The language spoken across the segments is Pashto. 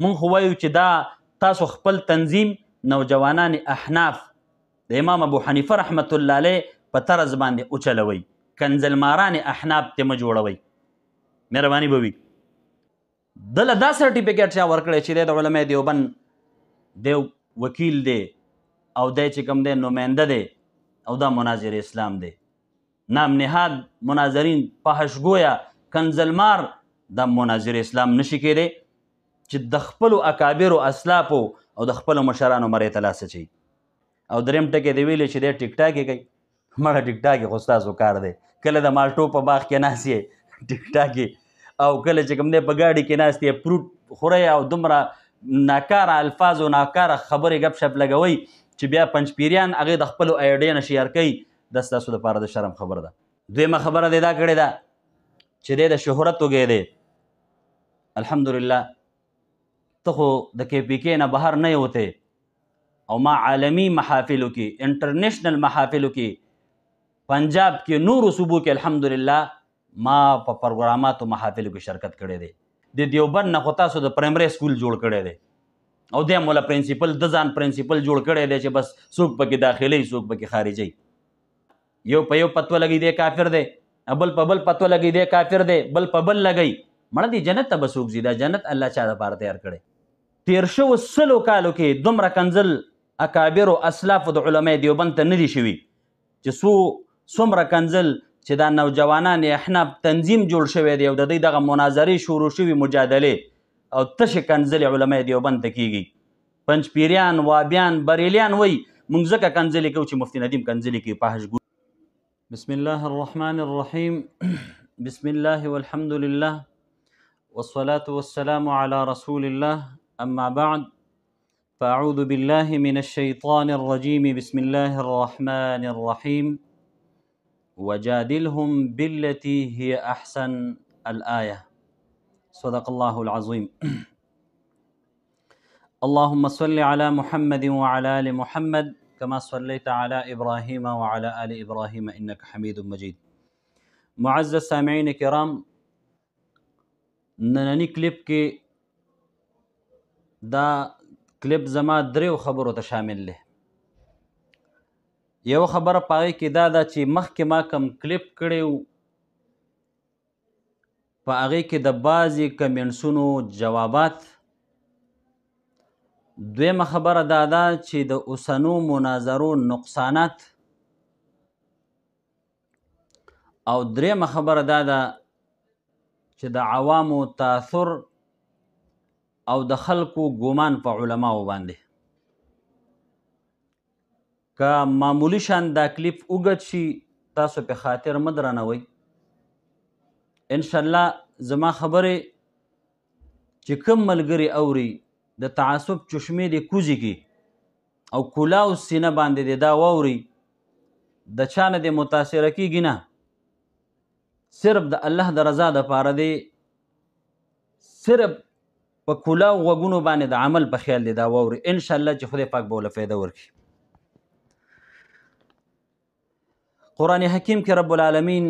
مونږ خو وایو چې دا تاسو خپل تنظیم نوجوانان احناف د امام ابو حنیفه رحمت الله علیه په طرز باندې وچلوئ، کنزلماران احناف ته مه جوړوئ، مهرباني به وي. دله دا سرټیفیکیټ چا ورکړی چې دی د علماء دیوبند دی وکیل دی او دی چې کوم دی نماینده دی او دا مناظر اسلام دی. نام نهاد مناظرین فحشگویا کنزلمار دا مناظر اسلام نشي کېدی چې د خپلو اکابرو اسلافو او د خپلو مشرانو مرې ته لاس اچوي. او دریم ټکی دی ویلی چې دی ټیک ټاک یې کوي. مړه ټیک ټاک یې خو ستاسو کار دی، کله د مالټو په باغ کې ناست یې ټیک ټاک یې، او کله چې کوم دی په ګاډي کې ناست یې فروټ خورئ او دومره ناکاره الفاظ او ناکاره خبرې ګپ شپ لګوئ چې بیا پنجپیریان هغې د خپلو ایډیا نه شیر کوي. دا ستاسو دپاره د شرم خبره ده. دویمه خبره دی دا کړې ده چې دی د شهرت وږی دی. الحمدلله ته خو د کې پي کې نه بهر نه یې او ما عالمی محافلو کې انټرنیشنل محافلو کې پنجاب کې نورو صوبو کې الحمدلله ما په پروګراماتو محافلو کې شرکت کړی دی. د دیوبند نه خو تاسو د پرایمري سکول جوړ کړی دی او دی مولا پرنسپل د ځان پرنسپل جوړ کړی دی چې بس څوک پکې داخلي څوک پکې خارجي. یو په یو پتوه لګي دی کافر دی، بل په بل پتوه لګي دی کافر دی، بل په بل لګي. مړه دی جنت ته به څوک ځي؟ دا جنت الله چا دپاره تیار کړی. تیر شوو 100 کالو کې دومره کنزل اکابرو اسلافو د علماء دیوبند ته نه دي شوي چې څومره کنزل چې دا نوجوانان احناف تنظیم جوړ شوی دی او د دوی دغه مناظرې شروع شوي مجادلې او تشې کنزلې علماء دیوبند ته کیږي. پنجپیریان، وابیان، بریلیان وایي موږ ځکه کنزلې کوو چې مفتي ندیم کنزلې کوي په حشګو. بسم الله الرحمن الرحیم. بسم الله والحمد لله والصلاة والسلام على رسول الله اما بعد فأعوذ بالله من الشيطان الرجيم. بسم الله الرحمن الرحيم. وجادلهم بالتي هي أحسن الآية. صدق الله العظيم. اللهم صل على محمد وعلى آل محمد كما صليت على إبراهيم وعلى آل إبراهيم إنك حميد مجيد. معزز سامعين کرام، نننی کلپ کې دا کلپ زما دریو خبرو ته شامل دی. یو خبره په هغې کې دا ده چې مخکې ما کوم کلپ کړی و په هغې کې د بعضې کمنټسونو جوابات. دویمه خبره دا ده چې د اوسنو مناظرو نقصانات. او دریمه خبره دا ده چې د عوامو تاثر او د خلکو ګمان په علماو باندې. که معمولی شان دا کلیپ اوږد شي تاسو په خاطر مه درنوئ. انشاءالله زما خبرې چې کوم ملګري اوري د تعصب چشمې دې کوزې کي او کلاو سینه باندې دې دا واوري د چا نه دې متاثره کیږي نه، صرف د الله د رضا دپاره دی، صرف په کلاو غوږونو باندې د عمل په خیال دی دا واوري. انشاءالله چې خدای پاک به ورله فایده ورکړي. قرآن حکیم کې رب العالمین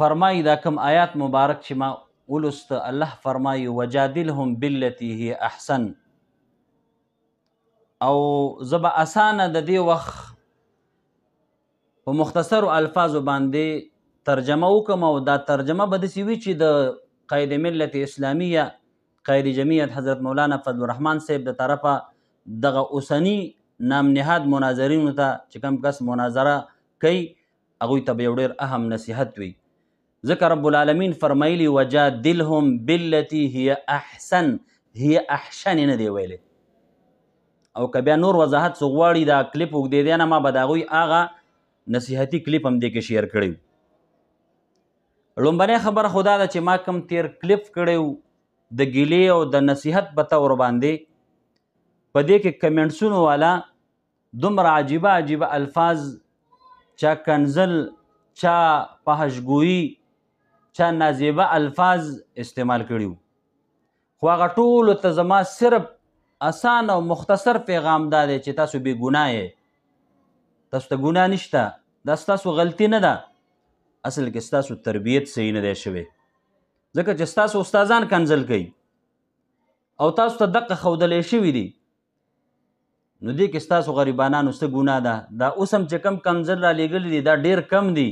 فرمایي دا کوم آیات مبارک چې ما ولست، الله فرمایي وجادلهم بالتي هي احسن. او زه به اسانه د دې وخت په مختصرو الفاظو باندې ترجمه وکم او دا ترجمه به داسې وي چې د قائد ملت اسلامیه قائد جمعیت حضرت مولانا فضل الرحمن صاحب د طرفه دغه اوسني نام نهاد مناظرینو ته چې کوم کس مناظره کوي هغوی ته به یو ډېر اهم نصیحت وي. ځکه رب العالمین فرمایلي وجادلهم بالتي هي احسن، هي احسن نه دی ویلی. او که بیا نور وضاحت څه غواړي دا کلیپ اوږدې دی نه ما به د هغوی هغه نصیحتي کلیپ هم دې کې شیر کړی و. لومبنۍ خبره خو دا ده چې ما کوم تیر کلیپ کړی و د ګیلې او د نصیحت په طور باندې په دې کې کمنټسونو والا دومره عجیبه عجیبه الفاظ، چا کنزل، چا فحشګویي، چا نازیبه الفاظ استعمال کړي وو. خو هغه ټولو ته زما صرف اسان او مختصر پیغام دا دی چې تاسو بې ګناه یې، تاسو ته ګناه نشته، دا ستاسو غلطي نه ده، اصل کې ستاسو تربیت صحیح نه دی شوی. ځکه چې ستاسو استادان کنځل کوي او تاسو ته دقه ښودلی شوي دي، نو دې کې ستاسو غریبانانو څه ګناه ده؟ دا اوس هم چې کم کنځل را لېږلي دي دا ډېر کم دي،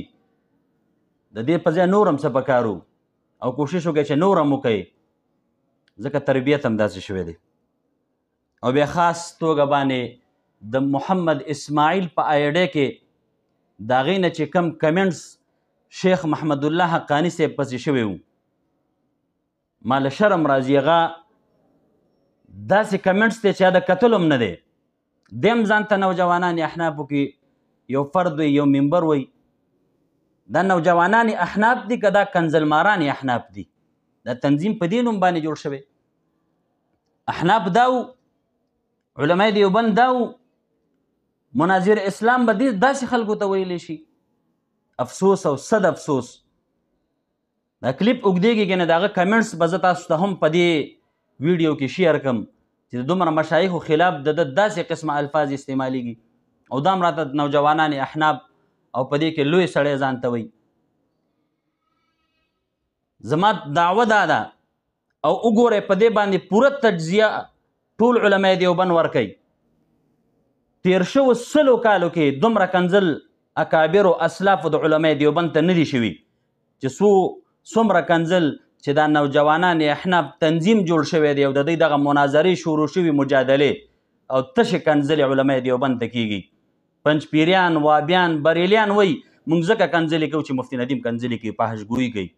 د دې په ځای نور هم څه پکار و او کوشش وکړئ چې نور هم وکئ، ځکه تربیت هم داسې شوی دی. او بیا خاص توګه باندې د محمد اسماعیل په آیډۍ کې د هغې نه چې کم کمنټس شیخ محمد الله حقاني صاحب پسې شوی و، ما له شرم راځي هغه داسې کمنټس دی چې دا کتلو هم نه دی. دی هم ځان ته نوجوانان احنافو کې یو فرد وي، یو ممبر وي. دا نوجوانان احناف دي که دا کنزلماران احناف دي؟ دا تنظیم په دې نوم باندې جوړ شوی. احناف دا و، علماء دیوبند دا و، مناظر اسلام به داسې خلکو ته ویلی شي. افسوس او صد افسوس. دا کلیپ اوږدېږي که نه، د هغه کمنټس به زه تاسو ته هم په دې ویډیو کې شیر کړم چې د دومره مشایخو خلاف د داسې قسمه الفاظ استعمالیږي او دا هم راته نوجوانان احناف او په دې کې لوی سړی ځان ته وایي. زما دعوه دا ده او وګورئ په دې باندې پوره تجزیه ټول علماء دیوبند ورکوي. تیر شوو 100 کالو کې دومره کنځل اکابرو اسلافو د علماء دیوبند ته نه دي شوي چې څومره کنځل چې دا نوجوانان احناف تنظیم جوړ شوی دی او د دوی دغه مناظرې شروع شوي، مجادلې او تشې کنځلې علماء دیوبند ته کېږي. پنجپیریان، وابیان، بریلیان وایي موږ ځکه کنځلې کوو چې مفتي ندیم کنځلې کوي، پاهشګویي کوي.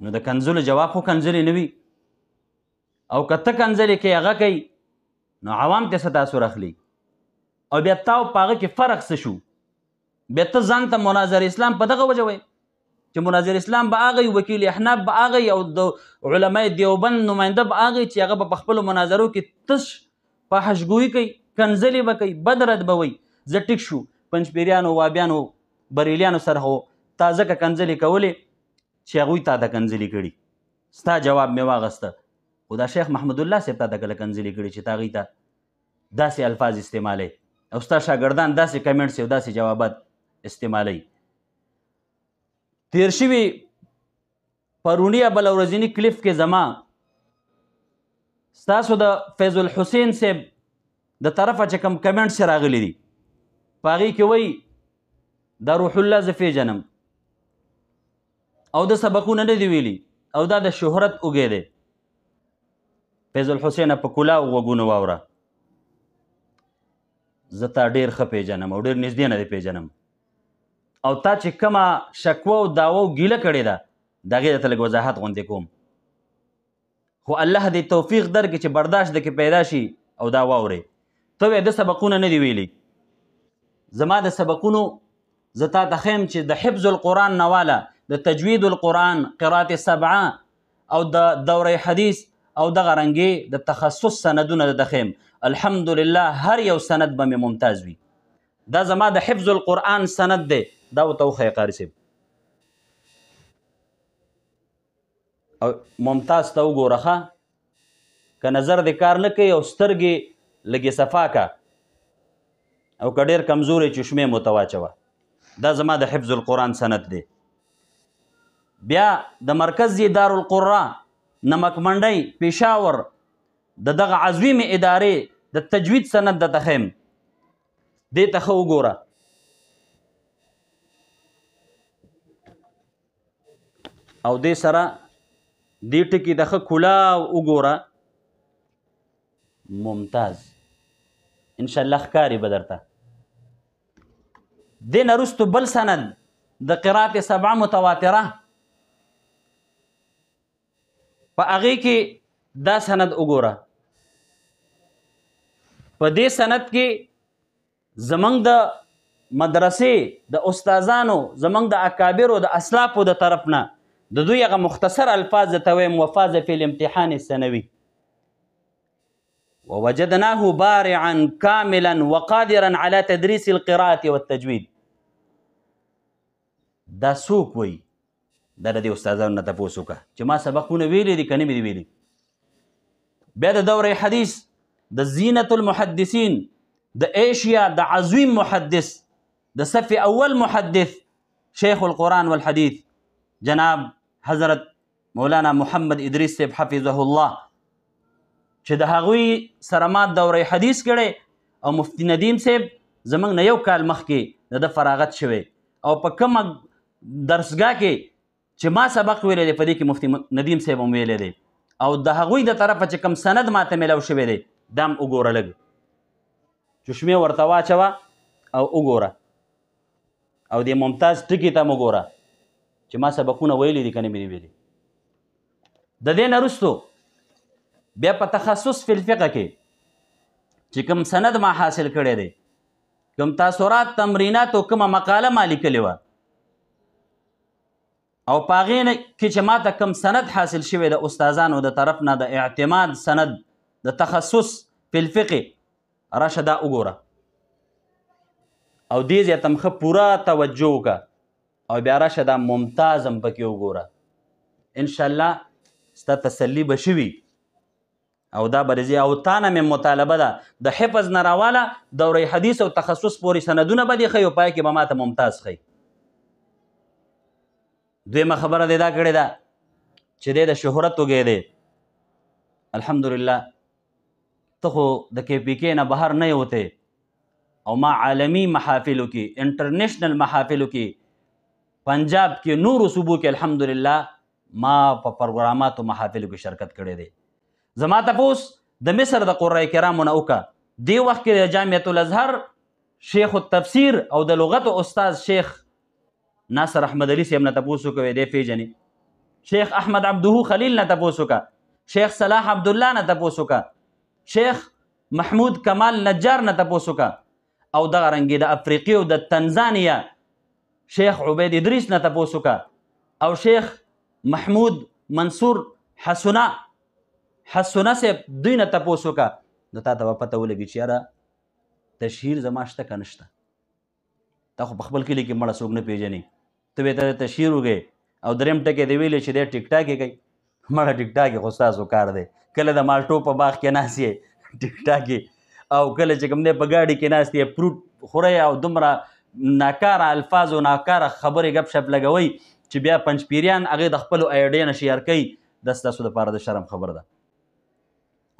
نو د کنځلو جواب خو کنځلې نه وي، او که ته کنځلې کوي هغه کوي، نو عوام ته څه تاثر اخلي؟ او بیا تا په هغه کې فرق څه شو؟ بیا ته ځان ته مناظر اسلام په دغه وجه وایي چې مناظر اسلام به هغه وي، وکیل احناف به هغه وي، او د علماء دیوبند نماینده به هغه وي چې هغه به په خپلو مناظرو کې تش فاحشګویي کوي، کنځلې به کوي، بد رد به وایي. زه ټیک شو پنجپیریانو، وابیانو، بریلیانو سره خو تا ځکه کنځلې کولې چې هغوی تا ته کنځلې کړي، ستا جواب مې واغسته. خو دا شیخ محمد الله صاحب تا ته کله کنځلې کړي چې تا هغوی ته داسې الفاظ استعمالی او ستا شاګردان داسې کمنټس او داسې جوابات استعمالی. تیر شوي پرونی یا بل ورځني کلیپ کې زما ستاسو د فیض الحسین صاحب د طرفه چې کوم کمنټس راغلی دي په هغې کې وایي دا روح الله زه پیژنم او د سبقونه نه دي ویلي او دا د شهرت اوږی دی. فیض الحسین په کلاو غوږونه واوره، زه تا ډېر ښه پیژنم او ډېر نږدې نه دی پیژنم، او تا چې کومه شکوه او دعوه او ګیله کړې ده د هغې درته لږ وضاحت غوندې کوم. خو الله دې توفیق درکړي چې برداشت دکې پیدا شي او دا واورې. ته وایې د سبقونه نه دي ویلي، زما د سبقونو زه تا ته ښیم چې د حفظ القرآن نه واله د تجوید القرآن، قرات سبعه او د دوره حدیث او دغه رنګې د تخصص سندونه د ښیم. الحمدلله هر یو سند به مې ممتاز وي. دا زما د حفظ القرآن سند دی، دا ورته وښیه قاري صاحب. او ممتاز ته وګوره ښه، که نظر دې کار نه کوي او سترګې لږې صفا که، او که ډېر کمزورې چشمې مو ته واچوه. دا زما د حفظ القرآن سند دی. بیا د مرکز دارالقرآ نمک منډی پېښور د دغه عظیمې ادارې د تجوید سند درته ښیم، دې ته ښه وګوره. او دې سره دې ټکي د ښه کلاو وګوره، ممتاز انشاءالله ښکاري به درته. دې نه وروستو بل سند د قرات سبعه متواتره، په هغې کې دا سند وګوره. په دې سند کې زمونږ د مدرسې د استادانو، زمونږ د اکابرو د اسلافو د طرف نه د دوی هغه مختصر الفاظ درته وایم: وفاز فی الامتحان السنوي ووجدناه بارعا کاملا وقادرا على تدریس القراءة والتجوید. دا څوک وایي؟ دا د دې استادانو نه تپوس وکړه چې ما سبقونه ویلي دي که نه مې دي ویلي. بیا د دوره حدیث د زینت المحدثین د ایشیا د عظیم محدث د صف اول محدث شیخ القرآن والحدیث جناب حضرت مولانا محمد ادریس صاحب حفظه الله چې د هغوی سره ما دوره حدیث کړی او مفتی ندیم صاحب زموږ نه 1 کال مخکې د فراغت شوی او په کومه درسګاه کې چې ما سبق ویلی دی په دې کې مفتی ندیم صاحب هم ویلی دی او د هغوی د طرفه چې کوم سند ماته میلاو شوی دی دا هم وګوره لږ چشمې ورته واچوه او وګوره او د ممتاز ټکي ته م وګوره چې ما سبقونه ویلي دي که نه مې ویلي د دې نه وروستو بیا په تخصص فی الفقه کې چې کوم سند ما حاصل کړی دی کوم تاثرات تمرینات او کومه مقاله ما لیکلې وه او په هغې کې چې ما ته کوم سند حاصل شوی د استادانو د طرف نه د اعتماد سند د تخصص فی الفقه راشه دا وګوره او دې ځای ته م ښه پوره توجه وکړه او بیا راشه دا ممتاز هم پکې وګوره انشاءالله ستا تسلي به شوي او دا به رضي او تا نه مې مطالبه ده د حفظ نه راواله دوره حدیث او تخصص پورې سندونه به دې ښیي او پای کې به ماته ممتاز ښیي دویمه خبره دې دا کړې ده چې دی د شهرت وږی دی الحمدلله ته خو د KPK نه بهر نه یې او ما عالمی محافلو کې انټرنیشنل محافلو کې پنجاب کې نورو صوبو کې الحمدلله ما په پروګراماتو محافلو کې شرکت کړی دی زما تپوس د مصر د قرای کرامو نه وکړه دې وخت کې د جامعة الازهر شیخ التفسیر او د لغت استاد شیخ ناصر احمد علي صاحب نه تپوس وکوی دی پیژنې شیخ احمد عبدهو خلیل نه تپوس وکړه شیخ صلاح عبدالله نه تپوس وکړه شیخ محمود کمال نجار نه تپوس وکړه او دغه رنګې د افریقي او د تنزانیا شیخ عبید ادریس نه تپوس وکړه او شیخ محمود منصور حسونه صاحب دوی نه تپوس وکړه نو تا ته به پته ولګي چې یاره تشهیر زما شته که نشته تا خو په خپل کلي کې مړه څوک نه پېژني ته به ته تشهیر وګئ او دریم ټکی دی ویلی چې دی ټیک ټاک یې کوي مړه ټیک ټاک یې خو ستاسو کار دی کله د مالټو په باغ کې ناست یې ټیک ټاک یې او کله چې کوم دی په ګاډي کې ناست یې فروټ خورئ او دومره ناکاره الفاظ او ناکاره خبرې ګپ شپ لګوئ چې بیا پنجپیریان هغې د خپلو ایډیا نه شیر کوي دا ستاسو دپاره د شرم خبر ده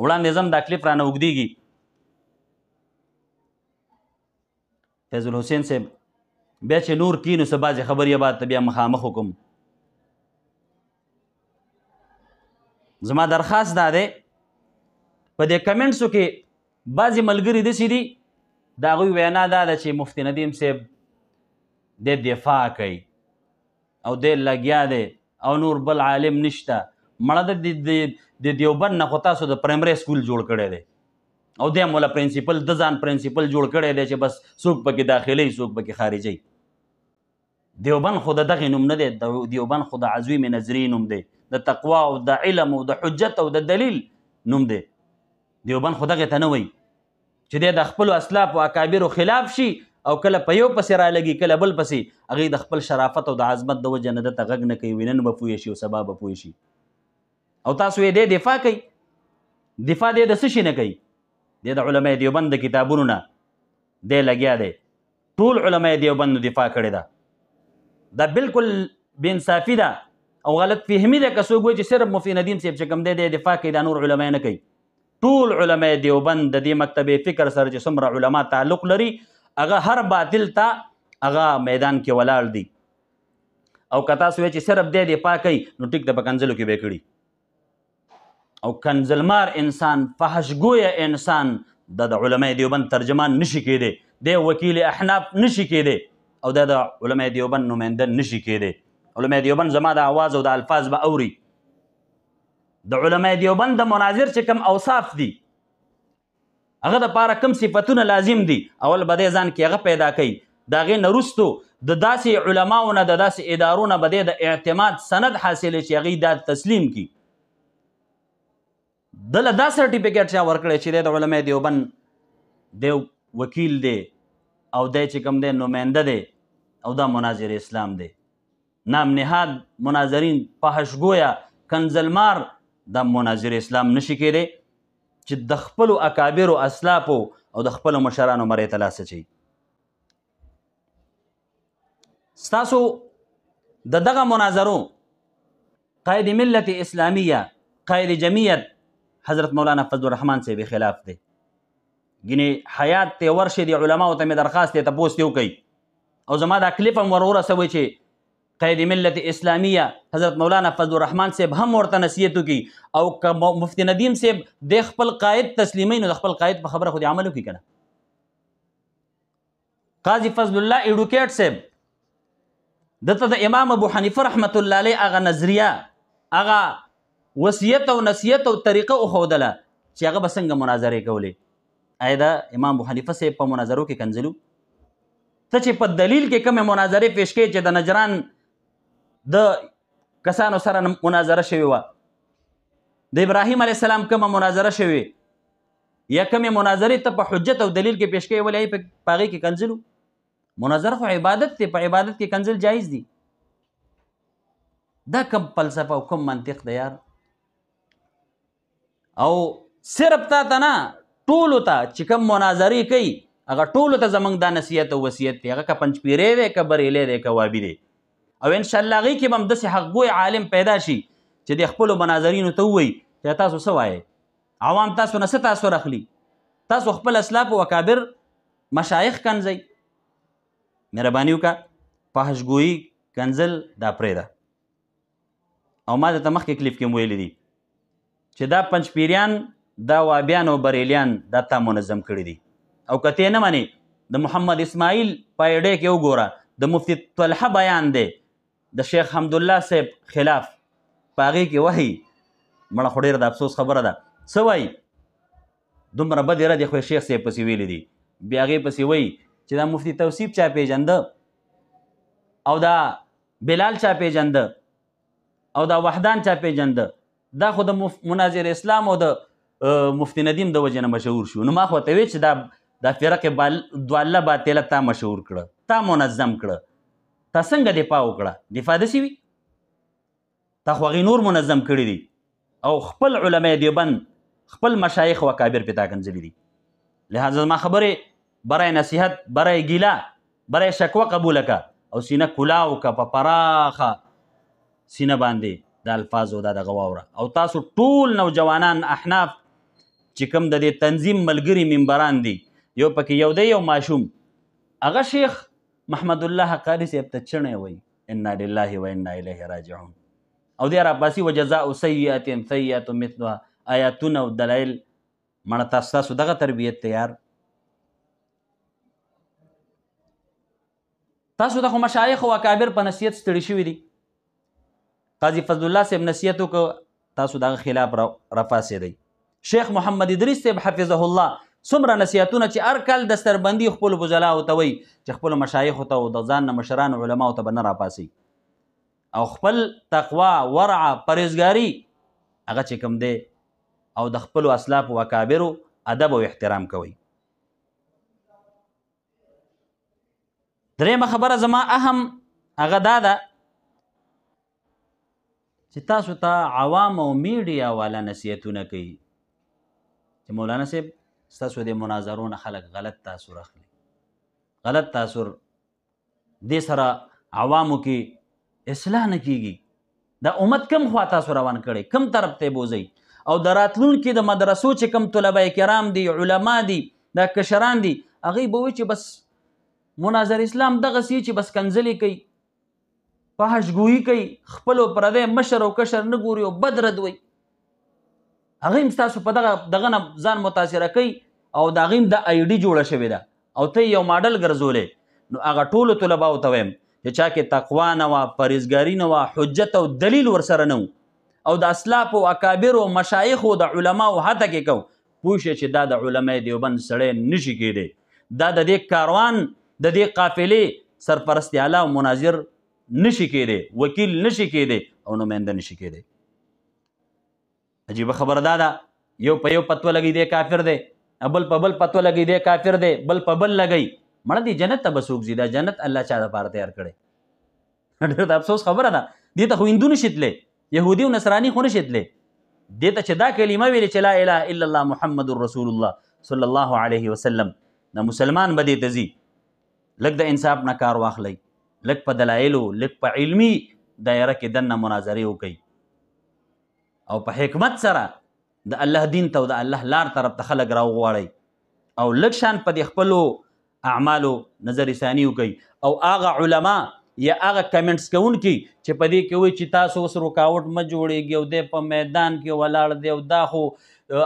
وړاندې ځم دا کلیپ رانه اوږدېږي فیض الحسین صاحب بیا چې نور کینو څه بعضې خبرې بعد ته بیا مخامخ وکړم زما درخواست دا دی په دې کمنټسو کې بعضې ملګري داسې دي د هغوی وینا دا ده چې مفتی ندیم صاحب دی دفاع کوي او دی لګیا دی او نور بل عالم نشته مړه د دیوبند نه خو تاسو د پرایمري سکول جوړ کړی دی او دی هم وله پرنسپل د ځان پرنسپل جوړ کړی دی چې بس څوک پکې داخلي څوک پکې خارجي دیوبند خو د دغې نوم نه دی دیوبند خو د عزوی نظري نوم دی د تقوا او د علم او د حجت او د دلیل نوم دی دیوبند خو دغې ته نه وایي چې دی د خپلو اسلافو اکابرو خلاف شي او کله په یو پسې رالګي کله بل پسې هغې د خپل شرافت او د عظمت د وجه نه دته غږ نه کوي نن به پوه شي او سبا به پوه شي او تاسو یې دی دفاع کوي دفاع دی د څه شي نه کوي دی د علماء دیوبند د کتابونو نه دی لګیا دی ټول علماء دیوبند دفاع کړې ده دا بالکل بې انصافي ده او غلط فهمي ده که څوک وایي چې صرف مفتی ندیم صاحب چې کوم دی دفاع کوي دا نور علما نه کوي ټول علماء دیوبند د دې مکتبې فکر سره چې څومره علما تعلق لري هغه هر باطل ته هغه میدان کې ولاړ دي او که تاسو وایئ چې صرف دی دفاع کوي نو ټیک ده په کنځلو کې به یې کړي او کنزلمار انسان فحشگوی انسان د علماء دیوبند ترجمان نشي کېدی دی وکیل احناف نشي کېدی او د علماء دیوبند نماینده نشي کېدی علماء دیوبند زما د آواز او د الفاظ به اوري د علماء دیوبند د مناظر چې کوم اوصاف دي هغه دپاره کوم صفتونه لازم دي اول به دی ځان کې هغه پیدا کوي د هغې نه وروستو د داسې علماو نه د داسې ادارو نه به دی د اعتماد سند حاصلوي چې هغوی دا تسلیم کړي دله دا سرټیفیکیټ چا ورکړی چې دی د علماء دیوبند دی وکیل دی او دی چې کوم دی نماینده دی او دا مناظر اسلام دی نام نهاد مناظرین فحشگویه کنزلمار دا مناظر اسلام نشي کېدی چې د خپلو اکابرو اسلافو او د خپلو مشرانو مرۍ ته لاس اچوي ستاسو د دغه مناظرو قائد ملت اسلامیه قائد جمعیت حضرت مولانا فضل الرحمن صاحب خلاف دی ګینې حیات ته ورشي د علماو ته مې درخواست دی تپوس دې وکړي او زما دا کلیپ هم ورورسوئ چې قائد ملت اسلامیه حضرت مولانا فضل الرحمن صاحب هم ورته نصیحت وکړي او که مفتی ندیم صاحب د خپل قائد تسلیمي نو د خپل قائد په خبره خو دې عمل وکړي که نه. قاضي فضل الله ایډوکیټ صاحب دته د امام ابو حنیفه رحمت الله علیه هغه نظریه هغه وصیت او نصیحت او طریقه وښودله چې هغه به څنګه مناظرې کولې. آیا د امام ابو حنیفه صاحب په مناظرو کې کنځلو؟ ته چې په دلیل کې کومې مناظرې پیش کړې چې د نجران د کسانو سره مناظره شوې وه، د ابراهیم علیه السلام کومه مناظره شوې یا کومې مناظرې ته په حجت او دلیل کې پیش کړې ولې په هغې کې کنځلو؟ مناظره خو عبادت دی، په عبادت کې کنځل جایز دي. دا کم فلسفه او کم منطق دی یار. او صرف تا ته نه ټولو ته چې کوم مناظرې کوي هغه ټولو ته زموږ دا نصیحت او وصیت دی، هغه که پنجپیری دی که بریلی دی که وابي دی. او انشاءالله هغې کې به هم داسې حقګوی عالم پیدا شي چې د خپلو مناظرینو ته ووایي چې تاسو څه وایئ، عوام تاسو نه څه تاثر اخلي، تاسو خپل اسلاف او اکابر مشایخ کنځئ. مهرباني وکړه فحشګویي کنځل دا پرېږده. او ما درته مخکې کلیپ کې هم ویلي دي چې دا پنجپیریان دا وابیان او بریلیان دا تا منظم کړي دي. او که ته نه منې د محمد اسماعیل په ایډې کې وګوره د مفتی طلحه بیان دی د شیخ حمدالله صاحب خلاف، په هغې کې وایي مړه خو ډېره د افسوس خبره ده، څه وایي دومره بدې ردې خو شیخ صاحب پسې ویلي دي. بیا هغې پسې وایي چې دا مفتی توصیف چا پیژنده او دا بلال چا پیژنده او دا وحدان چا پیژنده، دا خو د مناظر اسلام او د مفتی ندیم د وجې نه مشهور شو. نو ما خو ته وی چې دا فرقې دواله باطله تا مشهور کړه، تا منظم کړه، تا څنګه دفاع وکړه؟ دفاع داسې وي؟ تا خو هغې نور منظم کړي دي او خپل علماء دیوبند خپل مشایخ و اکابر پې تا کنځلي دي. لہذا زما خبرې برای نصیحت برای ګیله برای شکوه قبوله که او سینه کلاو که په پراخه سینه باندې د الفاظو دا دغه واوره. او تاسو ټول نوجوانان احناف چې کوم د دې تنظیم ملګري ممبران دي، یو پکې یو دی یو ماشوم، هغه شیخ محمد الله حقاري صاحب ته چڼی وایي انا لله و انا الیه راجعون، او دی راپاسي وجزاء سیئة سیئة مثلها آیاتونه او دلایل. مړه تاسو دغه تربیت ته یار. تاسو د خو مشایخ او اکابر په نصیحت ستړي شوي دي. قاضي فضل الله صاحب نصیحت وکړه، تاسو دغه خلاف راپاڅېدئ. شیخ محمد ادریس صاحب حفظه الله څومره نصیحتونه چې هر کال د ستربندي خپلو بزلاو ته وایي چې خپلو مشایخو ته او د ځان نه مشرانو علماو ته به نه راپاسئ او خپل تقوا ورع پرهیزګاري هغه چې کوم دی او د خپلو اسلاف و اکابرو ادب او احترام کوئ. درېیمه خبره زما اهم هغه دا ده چې تاسو ته عوام او میډیا والا نصیحتونه کوي چې مولانا صاحب ستاسو د مناظرو نه خلک غلط تاثر اخلي، غلط تاثر دې سره عوامو کې اصلاح نه کیږي. د امت کم خوا تاسو روان کړئ، کم طرف ته بوځئ او د راتلونکي د مدرسو چې کم طلبه کرام دي، علما دي، دا کشران دي، هغوی به وایي چې بس مناظر اسلام دغسې چې بس کنځلې کوي، فحشګویي کوي، خپل او پردی مشر او کشر نه ګوري او بد رد وایي. هغوی هم ستاسو په دغه نه ځان متاثره کوي او د هغوی هم د آی ډي جوړه شوې ده او ته یو ماډل ګرځولی. نو هغه ټولو طلباو ته وایم چې چا کې تقوا نه وه، پرهیزګاري نه وه، حجت او دلیل ورسره نه و او د اسلافو اکابرو مشایخو د علماو هڅه کې کو، پوه شئ چې دا د علماء دیوبند سړی نشي کېدی، دا د دې کاروان د دې قافلې سرپرست اعلی او مناظر نشي کېدی، وکیل نشي کېدی او نماینده نشي کېدی. عجیبه خبره دا ده یو په یو پتوه لګي دی کافر دی، بل په بل پتوه لګي دی کافر دی، بل په بل لګي. مړه دی جنت ته به څوک ځي؟ دا جنت الله چا دپاره تیار کړی؟ ډېر د افسوس خبره ده. دې ته خو هندو نشي تللی، یهودي او نصراني خو نشي تللی. دې ته چې دا کلمه ویلې چې لا اله الا الله محمد رسول الله صلی الله علیه وسلم، د مسلمان به دې ته ځي. لږ د انصاف نه کار واخلئ، لږ په دلایلو، لږ په علمي دایره کې دننه مناظرې وکړئ. او په حکمت سره د الله دین ته او د الله لار طرف ته خلک راوغواړئ او لږ شان په دې خپلو اعمالو نظر ثاني وکړئ او هغه علما یا هغه کمنټس کوونکي چې په دې کې وایي چې تاسو اوس رکاوټ مه جوړېږي او دی په میدان کې ولاړ دی او دا خو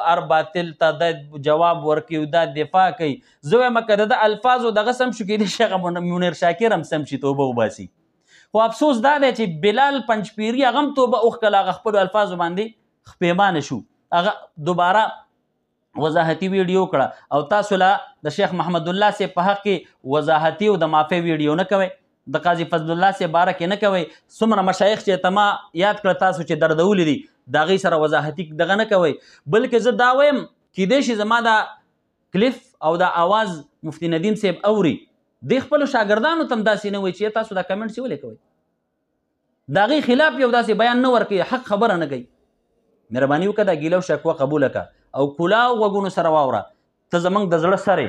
هر باطل ته د جواب ورکوي او دا دفاع کوي زه وایم که د الفاظو دغه سم شو کېدای شي هغه منیر شاکر هم سم شي توبه وباسي خو افسوس دا دی چې بلال پنجپیري هغه هم توبه وښکله هغه خپلو الفاظو باندې خپیمانه شو هغه دوباره وضاحتي ویډیو کړه او تاسو له د شیخ محمد الله صاحب په حق کې وضاحتي او د معافی ویډیو نه کوئ د قاضي فضل الله صاحب باره کې نه کوئ څومره مشایخ چې ته ما یاد کړه تاسو چې دردولي دي د هغوی سره وضاحتي دغه نه کوئ بلکې زه دا وایم کیدای شي زما دا کلیف او دا آواز مفتی ندیم صاحب اوري دې خپلو شاګردانو ته هم داسې نه وایي چې تاسو دا کمنټس یې ولې کوئ د هغوی خلاف یو داسې بیان نه ورکوي حق خبره نه کوي مهرباني وکړه دا ګیله او شکوه قبوله کړه او کلاو غوږونو سره واوره ته زموږ د زړه سر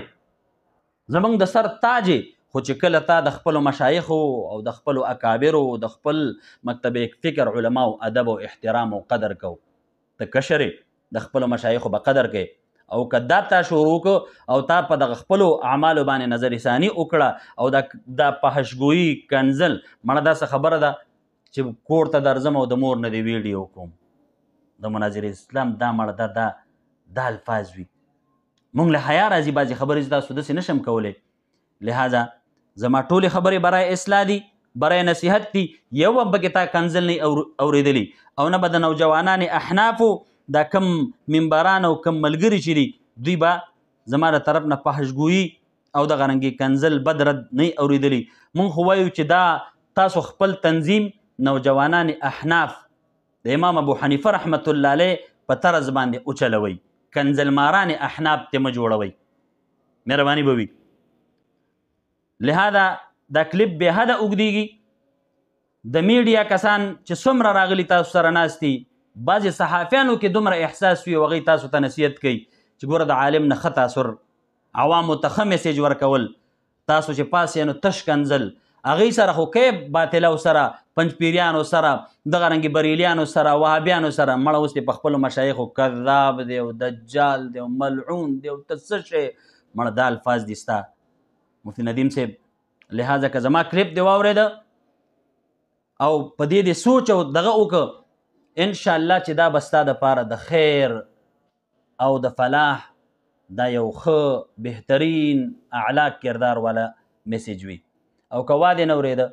زموږ د سر تاج خو چې کله تا د خپلو مشایخو او د خپلو اکابرو د خپل مکتب فکر علماو ادب او احترام او قدر کو ته کشر د خپلو مشایخو به قدر کوې او که دا تا شروع کو او تا په دغه خپلو اعمالو باندې نظر ثاني وکړه او دا فحشګویي کنزل مړه داسې خبره ده چې کور ته درځم او د مور نه دې ویډیو کوم د مناظر اسلام دا مړه دا الفاظ وي مونږ له حیا راځي بعضې خبرې تاسو داسې نشم کولی لہذا زما ټولې خبرې برای اصلاح دي برای نصیحت دي یو هم پکې تا کنزل نه اورېدلی او نه به د نوجوانان احنافو دا کم منبران او کم ملګري چې دي دوی به زما د طرف نه فحشګویي او دغه رنګې کنزل بد رد نه اورېدلی مونږ خو وایو چې دا تاسو خپل تنظیم نوجوانان احناف د امام ابو حنیفه رحمت الله علیه په طرز باندې وچلوئ کنزل ماران احناف ته مه جوړوئ مهرباني به وي لهذا دا کلیپ بې حده اوږدېږي د میډیا کسان چې څومره راغلي تاسو سره ناست دي بعضې صحافیانو کې دومره احساس وي او هغوی تاسو ته نصیحت کوي چې ګوره د عالم نه ښه تاثر عوامو ته ښه میسیج ورکول تاسو چې پاس یې نو تش کنزل هغوی سره خو کې باطلو سره پنجپیریانو سره دغه رنګې بریلیانو سره وهابیانو سره مړه اوس دې په خپلو مشایخو کذاب دی او دجال دی او ملعون دی او ته څه شی مړه دا الفاظ دي ستا مفتی ندیم صاحب لہذا که زما کلیپ دی واورېده او په دې دې سوچ او دغه وکړه انشاءالله چې دا به ستا دپاره د خیر او د فلاح دا یو ښه بهترین اعلی کردار والا میسیج وي او که وادې نه اورېده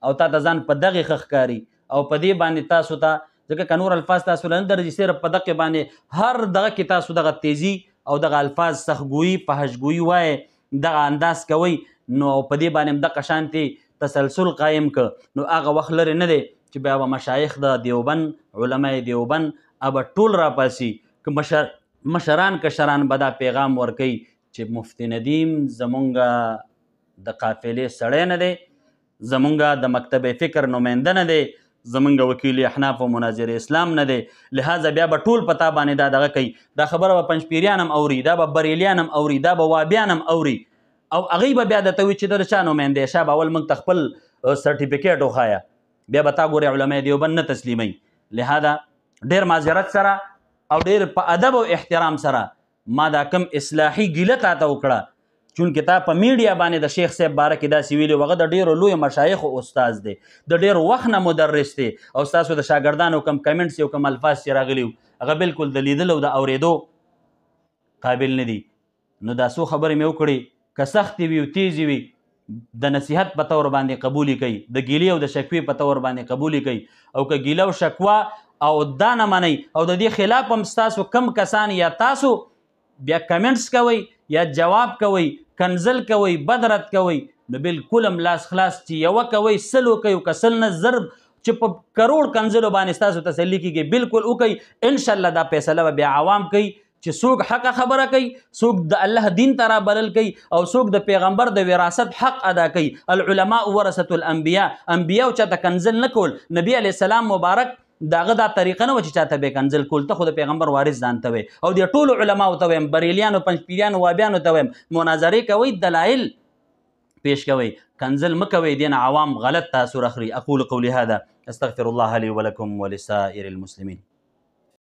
او تا ته ځان په دغې ښه ښکاري او په دې باندې تاسو ته ځکه که نور الفاظ تاسو له نه درځي صرف په دغې باندې هر دغه کې تاسو دغه تیزي او دغه الفاظ سختګویي فحشګویي وایې دغه انداز کوئ نو په دې باندې هم دغه شانتې تسلسل قایم که نو هغه وخت لرې نه دی چې بیا به مشایخ د دیوبند علماء دیوبند به ټول راپاسي که مشران کشران به دا پیغام ورکوي چې مفتی ندیم زمونږ د قافلې سړی نه دی زمونږ د مکتب فکر نماینده نه دی زمونږ وکیل احناف او مناظر اسلام نه دی لہذا بیا به ټول په تا باندې دا دغه کوي دا خبره به پنجپیریان هم اوري دا به بریلیان هم اوري دا به وابیان هم اوري او هغوی به بیا درته وایي چې د چا نماینده یې شابه اول موږ ته خپل سرټیفیکیټ وښایه بیا به تا ګورې علماء دیوبند نه تسلیموي لہذا ډېر معذرت سره او ډېر په ادب او احترام سره ما دا کم اصلاحي ګیله تا ته وکړه چونکې تا په میډیا باندې د شیخ صاحب باره کې داسې ویلي هغه د ډېرو لویو مشایخو استاز دی د ډېرو وخت نه مدرس دی او ستاسو د شاګردانو کم کمنټس او کم الفاظ چې راغلي هغه بالکل د لیدلو د اورېدو قابل نه دي نو دا څو خبرې مې وکړې که سختې وي او تیزې وي د نصیحت په طور باندې قبولې کوي د ګیلې او د شکوې په طور باندې قبولې کوي او که ګیله او شکوه او دا نه منئ او د دې خلاف هم ستاسو کم کسان یا تاسو بیا کمنټس کوئ یا جواب کوئ کنزل کوئ بد رد کوئ نو بالکل هم لاس خلاص چې یوه کوئ سل وکئ که سل نه ضرب چې په کروڑ کنزلو باندې ستاسو تسلي کېږي بالکل وکئ انشاءالله دا فیصله به بیا عوام کوي چې څوک حقه خبره کوي څوک د الله دین ته رابلل کوي او څوک د پیغمبر د وراثت حق ادا کوي العلماء ورثة الانبیاء انبیاو چاته کنزل نه کول نبی علیه السلام مبارک داغه دا طریقه نه و چې چاته به کنزل کول ته خو د پیغمبر وارث ځان ته وی او د ټولو علماو ته ویم بریلیانو پنجپیریانو وابیانو ته ویم مناظرې کوئ دلایل پیش کوئ کنزل مه کوئ دین عوام غلط تاثر اخلي اقول قولي هذا استغفر الله لي ولكم ولسائر المسلمين